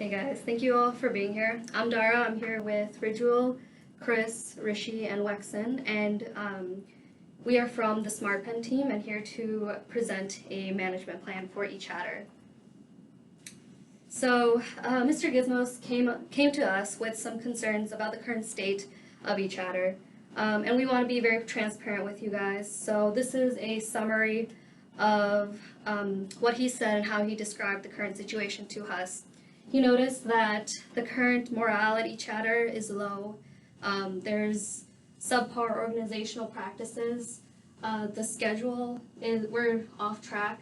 Hey guys, thank you all for being here. I'm Dara. I'm here with Ridgewell, Chris, Rishi, and Wexon, and we are from the SmartPen team and here to present a management plan for eChatter. So Mr. Gizmos came to us with some concerns about the current state of eChatter, and we want to be very transparent with you guys. So this is a summary of what he said and how he described the current situation to us. He noticed that the current morale at eChatter is low. There's subpar organizational practices. The schedule we're off track,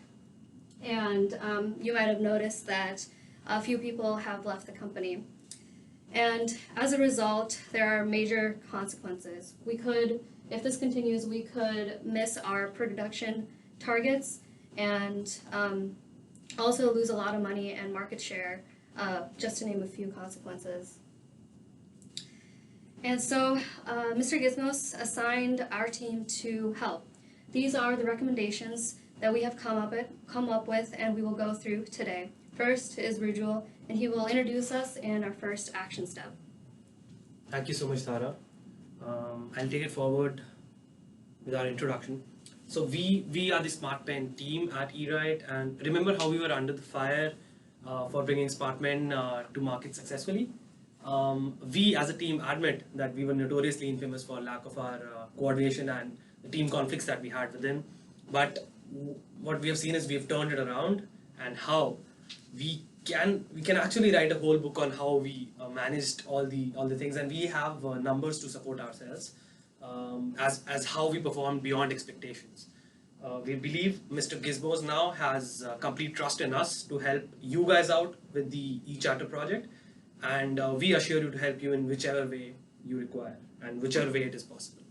and you might have noticed that a few people have left the company. And as a result, there are major consequences. If this continues, we could miss our production targets and also lose a lot of money and market share, just to name a few consequences. And so Mr. Gizmos assigned our team to help. These are the recommendations that we have come up with and we will go through today. First is Ridgewell, and he will introduce us in our first action step. Thank you so much, Tara. I'll take it forward with our introduction. So we are the SmartPen team at eRight, and remember how we were under the fire for bringing SmartPen to market successfully? We as a team admit that we were notoriously infamous for lack of our coordination and the team conflicts that we had within. But what we have seen is we have turned it around, and how we can actually write a whole book on how we managed all the things, and we have numbers to support ourselves as how we performed beyond expectations. We believe Mr. Gizmos now has complete trust in us to help you guys out with the eChatter project, and we assure you to help you in whichever way you require and whichever way it is possible.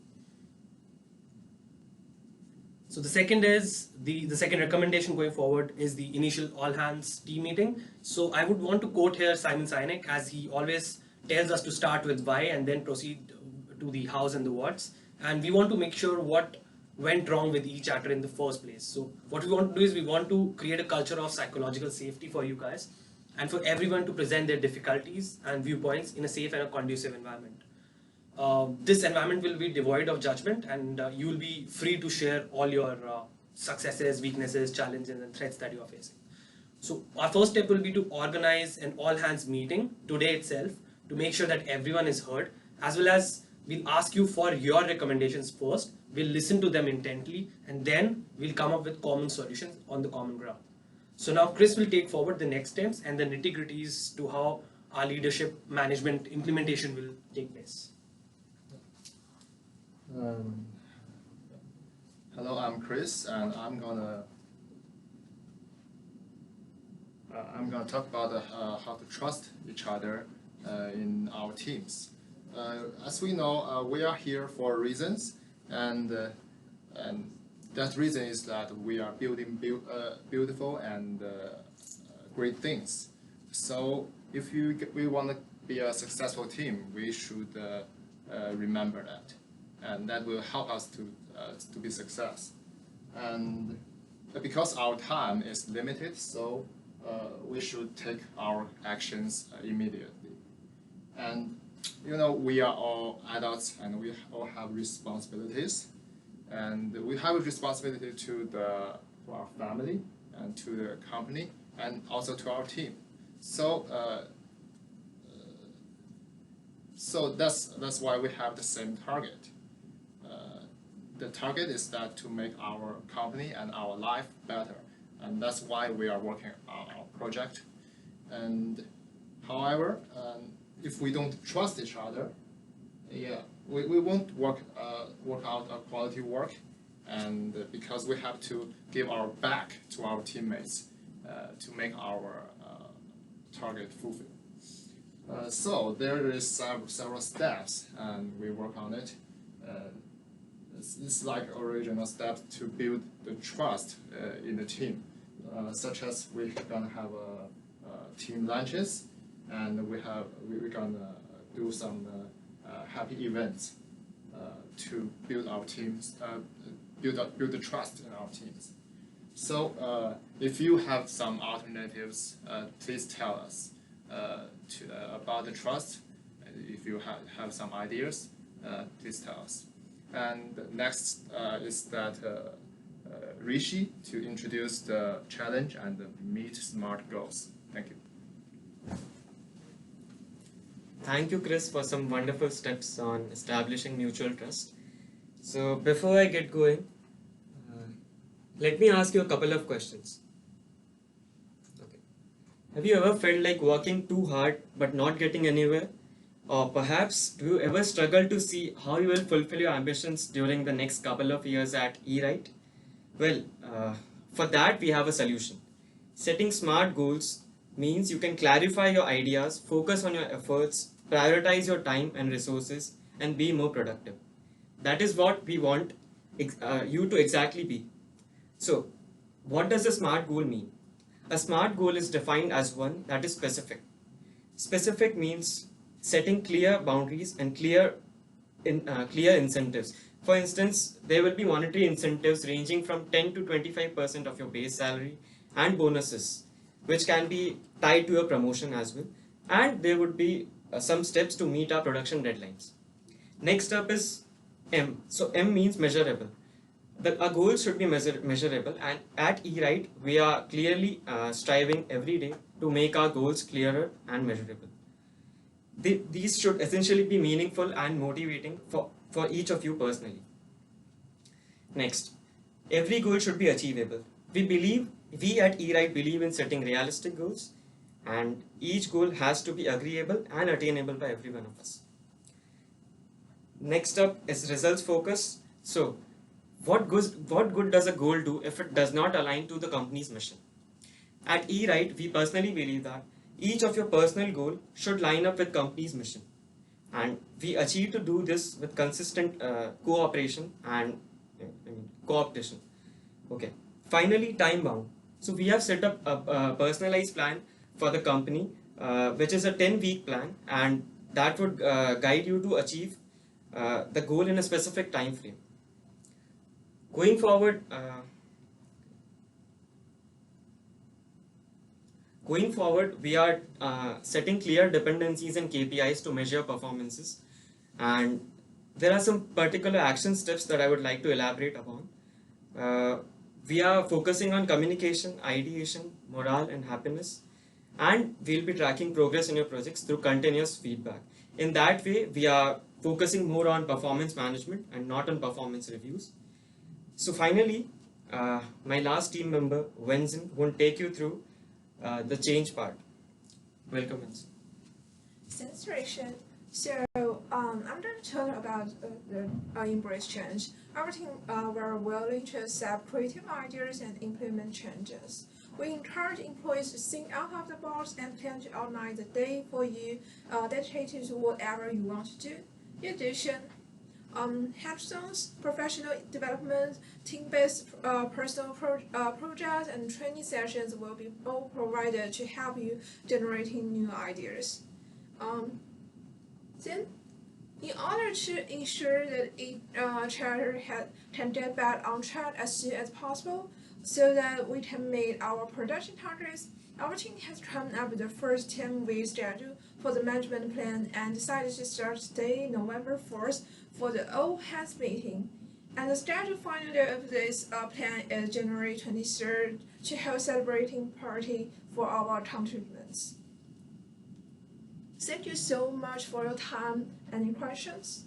So the second is the second recommendation going forward is the initial all hands team meeting. So I would want to quote here Simon Sinek, as he always tells us to start with why and then proceed to the hows and the whats. And we want to make sure what went wrong with eChatter in the first place. So what we want to do is we want to create a culture of psychological safety for you guys and for everyone to present their difficulties and viewpoints in a safe and a conducive environment. This environment will be devoid of judgment, and you will be free to share all your successes, weaknesses, challenges, and threats that you are facing. So our first step will be to organize an all-hands meeting today itself to make sure that everyone is heard, as well as we'll ask you for your recommendations first. We'll listen to them intently, and then we'll come up with common solutions on the common ground. So now Chris will take forward the next steps and the nitty-gritties to how our leadership management implementation will take place. Hello, I'm Chris, and I'm gonna talk about how to trust each other in our teams. As we know, we are here for reasons, and that reason is that we are building beautiful and great things. So if we want to be a successful team, we should remember that. And that will help us to be success. And because our time is limited, so we should take our actions immediately. And you know, we are all adults and we all have responsibilities. And we have a responsibility to our family and to the company and also to our team. So that's why we have the same target. The target is that to make our company and our life better, and that's why we are working on our project. And however, if we don't trust each other, we won't work out a quality work, and because we have to give our back to our teammates to make our target fulfilled. So there is several steps, and we work on it. It's like original steps to build the trust in the team, such as we're gonna have team lunches, and we're gonna do some happy events to build our teams, build the trust in our teams. So if you have some alternatives, please tell us. about the trust. If you have some ideas, please tell us. And next is that Rishi to introduce the challenge and meet SMART goals. Thank you. Thank you, Chris, for some wonderful steps on establishing mutual trust. So before I get going, let me ask you a couple of questions. Okay. Have you ever felt like working too hard but not getting anywhere? Or perhaps do you ever struggle to see how you will fulfill your ambitions during the next couple of years at eRight? Well, for that we have a solution. Setting SMART goals means you can clarify your ideas, focus on your efforts, prioritize your time and resources, and be more productive. That is what we want you to exactly be. So, what does a SMART goal mean? A SMART goal is defined as one that is specific. Specific means setting clear boundaries and clear incentives. For instance, there will be monetary incentives ranging from 10 to 25% of your base salary and bonuses, which can be tied to your promotion as well. And there would be some steps to meet our production deadlines. Next up is M. So M means measurable. Our goals should be measurable, and at eRight, we are clearly striving every day to make our goals clearer and measurable. These should essentially be meaningful and motivating for each of you personally. Next, every goal should be achievable. We at eRight believe in setting realistic goals, and each goal has to be agreeable and attainable by every one of us. Next up is results focus. So, what good does a goal do if it does not align to the company's mission? At eRight, we personally believe that each of your personal goal should line up with company's mission, and we achieve to do this with consistent cooperation and co-optation. Okay. Finally, time bound. So we have set up a personalized plan for the company, which is a 10-week plan, and that would guide you to achieve the goal in a specific time frame. Going forward, we are setting clear dependencies and KPIs to measure performances, and there are some particular action steps that I would like to elaborate upon. We are focusing on communication, ideation, morale, and happiness, and we'll be tracking progress in your projects through continuous feedback. In that way, we are focusing more on performance management and not on performance reviews. So finally, my last team member, Wenzin, will take you through the change part. Welcome, Wenzin. Thanks, Rachel. So I'm going to talk about the embrace change. Our team were willing to accept creative ideas and implement changes. We encourage employees to think out of the box and plan to outline the day for you, dedicated to whatever you want to do. In addition, hackathons, professional development, team-based personal projects, and training sessions will be all provided to help you generating new ideas. Then, in order to ensure that each charter can get back on track as soon as possible, so that we can meet our production targets, our team has come up with the first 10-week schedule for the management plan and decided to start today, November 4th, for the all-hands meeting. And the scheduled final day of this plan is January 23rd to have a celebrating party for our accomplishments. Thank you so much for your time. Any questions?